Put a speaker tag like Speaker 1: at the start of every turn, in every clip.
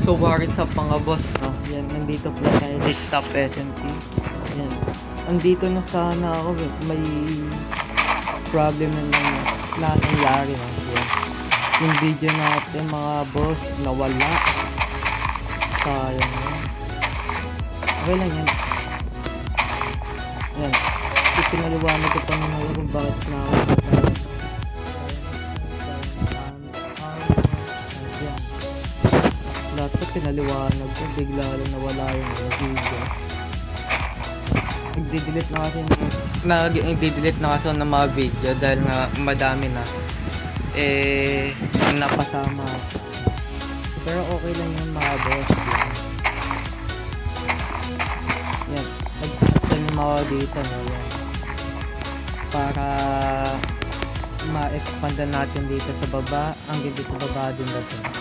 Speaker 1: So bakit sa mga boss, no? Yan, nandito pala tayo sa Stop SMT. Yan. Andito na sana ako, may problem na nangyari, no? Yan. Yung video natin mga boss, nawala. Sayang yan. Okay lang yan. Yan. Pinaliwanag ko pa naman kung bakit na ako lahat ko pinaliwanag ko, bigla lang nawala yung video. Nagde-delete na kasi ng mga video dahil nga madami na napasama ako. Pero okay lang yung mga boss. Yan, nag-action yung mga dito na yan para ma-expand natin dito sa baba. Ang dito sa baba din na ito.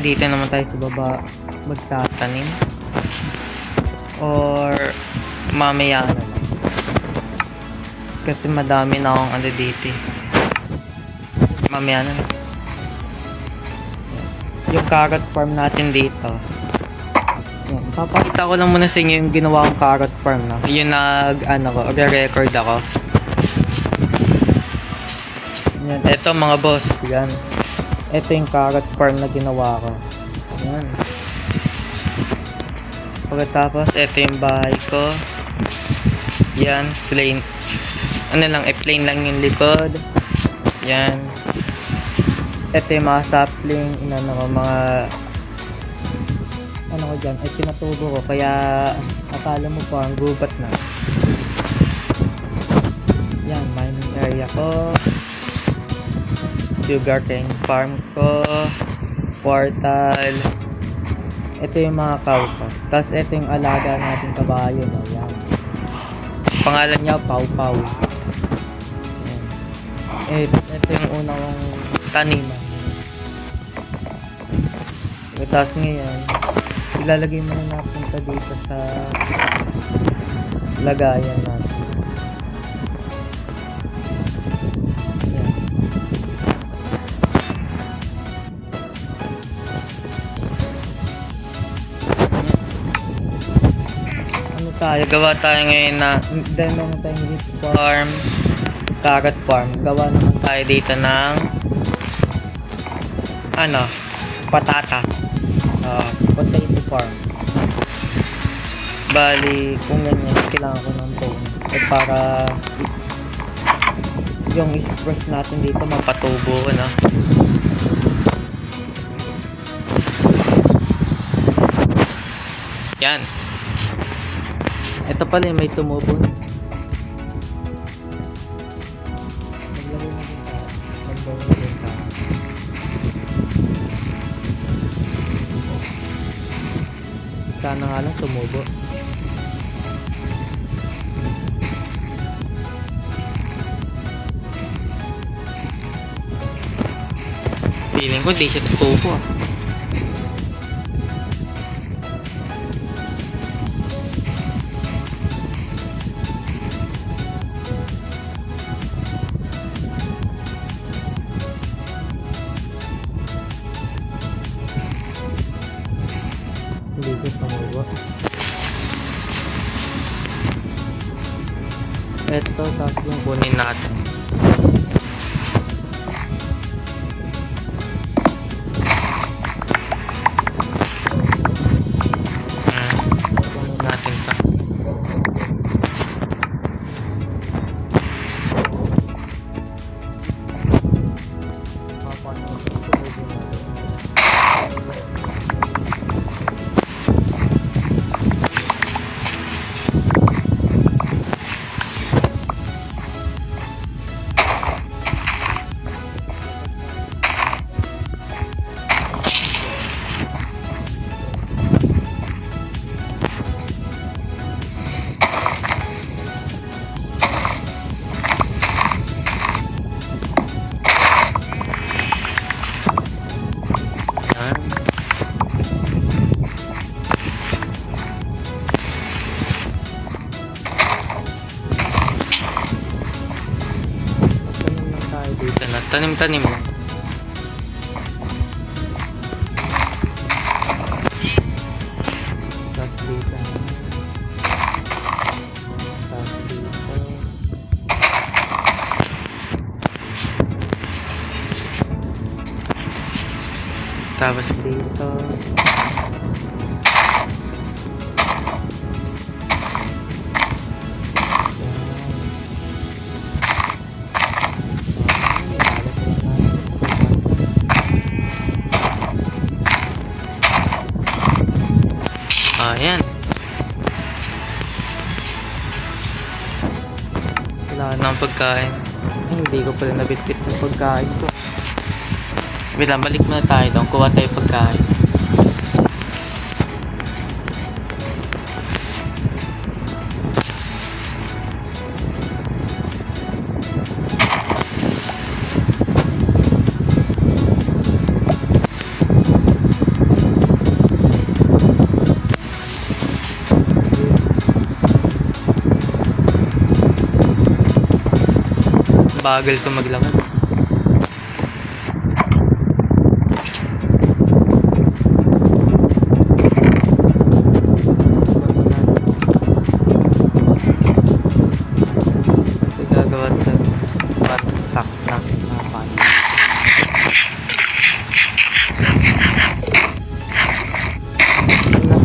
Speaker 1: Dito naman tayo sa baba magtatanim or mamaya na kasi madami na akong ano dito mamaya na yung carrot farm natin dito. Yan, papakita ko lang muna sa inyo yung ginawa kong carrot farm na yung record ako. Yan, eto mga boss, yan. Ito yung carrot farm na ginawa ko. Ayan. Pagkatapos, ito yung bahay ko. Yan, plain. Plain lang yung likod. Yan. Ito yung mga sapling. Ko dyan. Pinatubo ko. Kaya, akala mo po ang gubat na. Yan, mining area ko. Sugarcane farm ko, portal. Ito yung mga cow ko. Tapos ito yung alaga natin kabayo, no? Yan. Pangalan niya Pau Pau. Ito yung unang taniman. Tapos ngayon, ilalagay muna natin ito dito sa lagayan natin. Gawa tayo ngayon na dahil meron tayong wheat farm, carrot farm, gawa naman tayo dito ng potato farm. Bali kung ganyan kailangan ko ng tone para yung express natin dito mapatubo na. Yan. Ito pala yung may tumubo. Sana nga lang tumubo. Feeling ko di siya tutubo. Dito sa mga ito tapos yung kunin natin. Kunin natin ito. Yan. tanim-tanim lang. Tapos dito. Tapos dito. Tapos dito. Ayan. Wala na ang pagkain. Ay, hindi ko pala nabitbit ng pagkain ko. Wait lang, balik na tayo doon. Kuha tayo pagkain. Bagal ko maglaman. Gagawa sa patak na naman.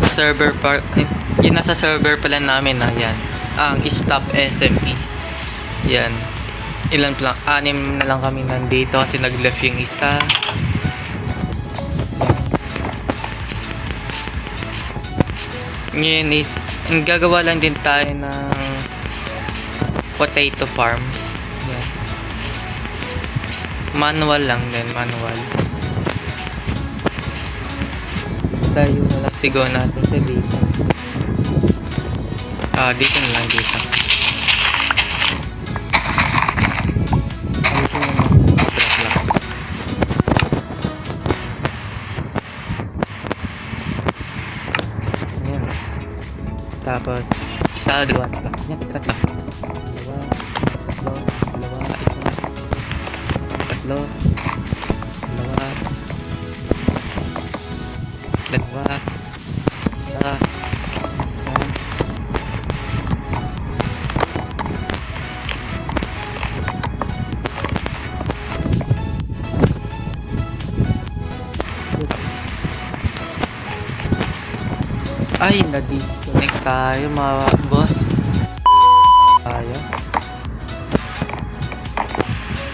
Speaker 1: Server pa, yun nasa server pala namin na yan. Ang stop SMP. Yan. Ilan lang, 6 na lang kami nandito kasi nag-left yung isa. Ngayon is, gagawa lang din tayo ng potato farm. Yan. Manual lang din, manual. Tayo na lang sigaw natin sa dito. Dito na lang dito. Tapos, isa, dalawa, tatlo, ay, nag-disconnect tayo mga boss. Tayo.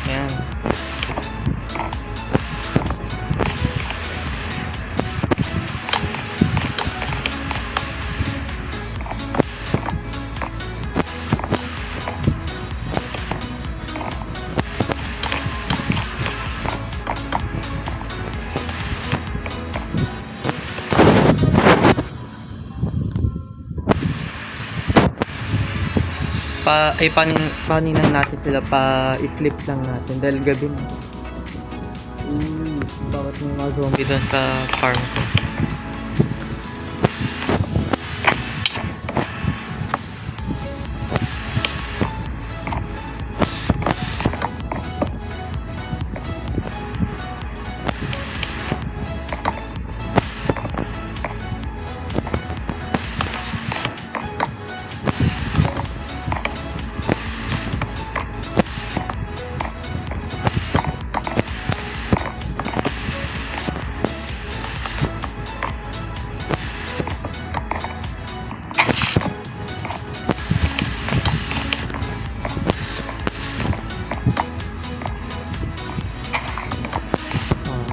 Speaker 1: Yan. Paninan natin sila, pa-sleep lang natin dahil gabi na. Bakit may mga zombie doon sa farm ko?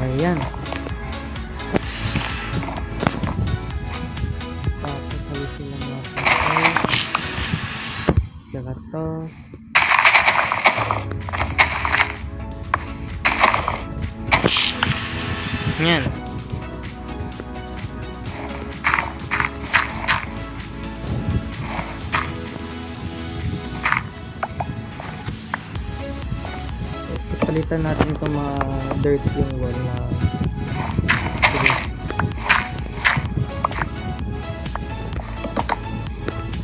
Speaker 1: Ayan. Tapos alisin lang natin ito. Saka to. Ayan. Palitan natin itong mga dirt yung wall na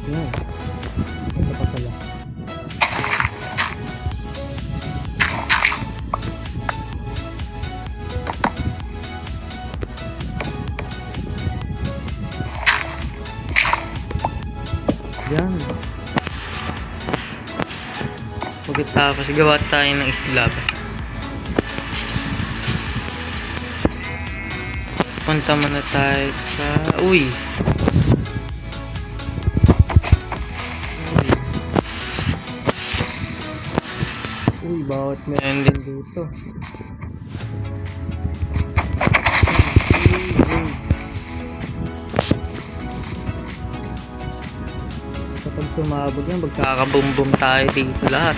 Speaker 1: yan. Ito pa pala. Yan. Pagkatapos gawa tayo ng slab. Punta muna tayo sa... Uy! Uy, bawat meron din dito. Kapag sumabog yan, magkakabumbum tayo dito lahat.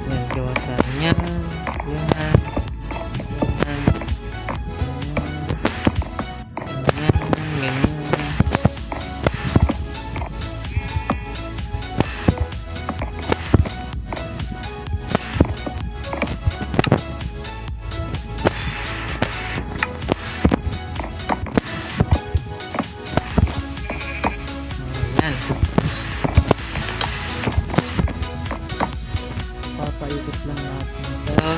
Speaker 1: Yan, gawa tayo yan. Yan. Papaikot lang natin ito.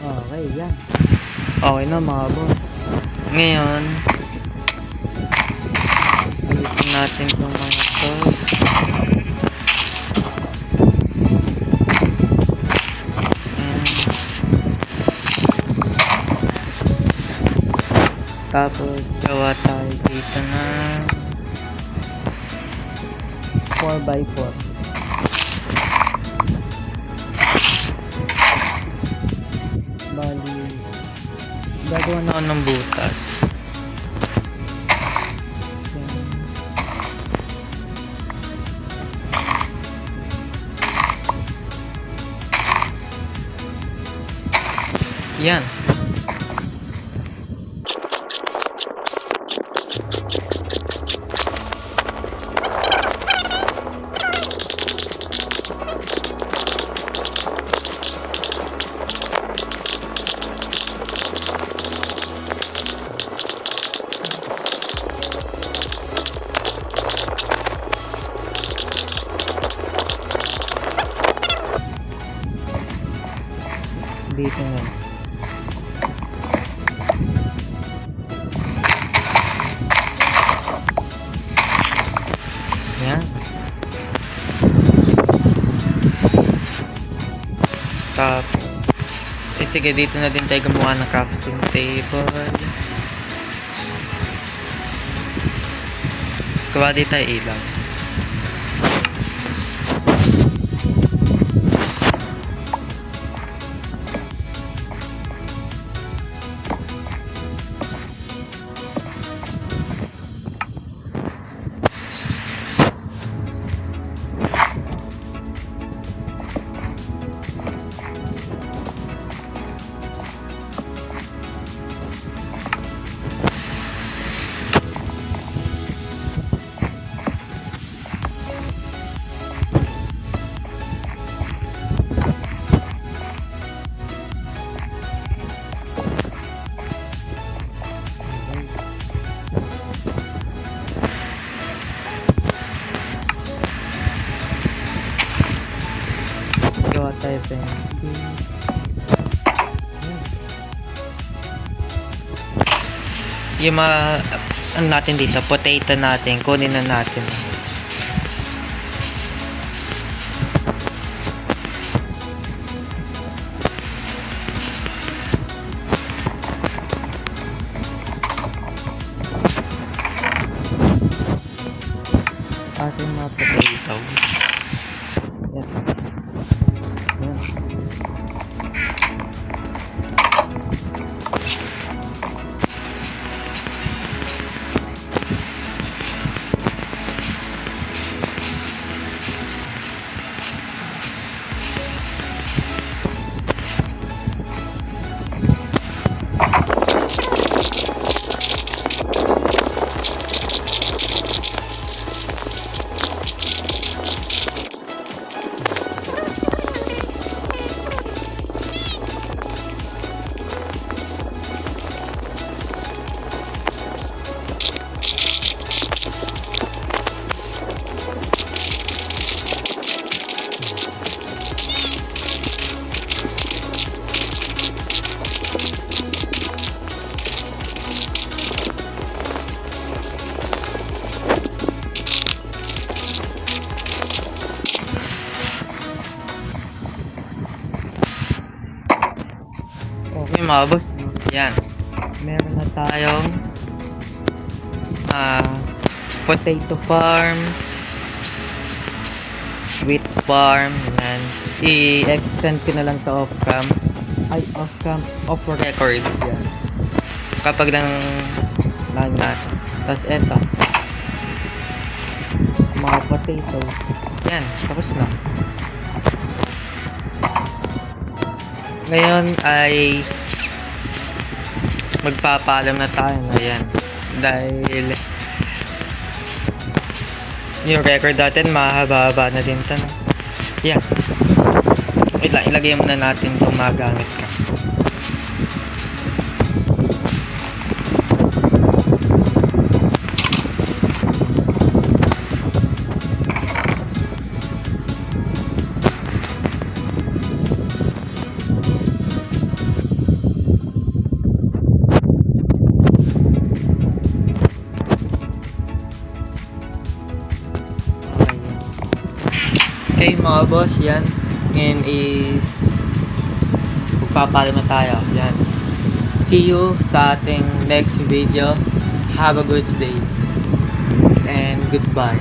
Speaker 1: Okay, yan. Okay na mga boss. Ngayon, ulitin natin itong mga to. Tapos, gawa tayo dito na 4x4. Bali, gagawa na ako ng butas. Yan. Dito na. Yan. Tapos, sige, dito na din tayo gumawa ng crafting table. Gawa dito tayo ilaw. Gawa tayo fencing. Yung mga ano natin dito, potato natin, kunin na natin. Ating mga potato. Yan. Okay mga boss, yan. Meron na tayong potato farm, wheat farm, yan. I-extend ko na lang sa off-cam. Ay, off-cam, off-record. Yan. Kapag lang natin. Tapos eto. Mga potatoes. Yan, tapos na. Ngayon ay magpapaalam na tayo na yan. Dahil yung record natin mahaba-haba na din ito. Yan. Ilagay muna natin itong magamit ka. Okay mga boss, yan. Ngayon is magpapaalam na tayo. Yan. See you sa ating next video. Have a good day. And goodbye.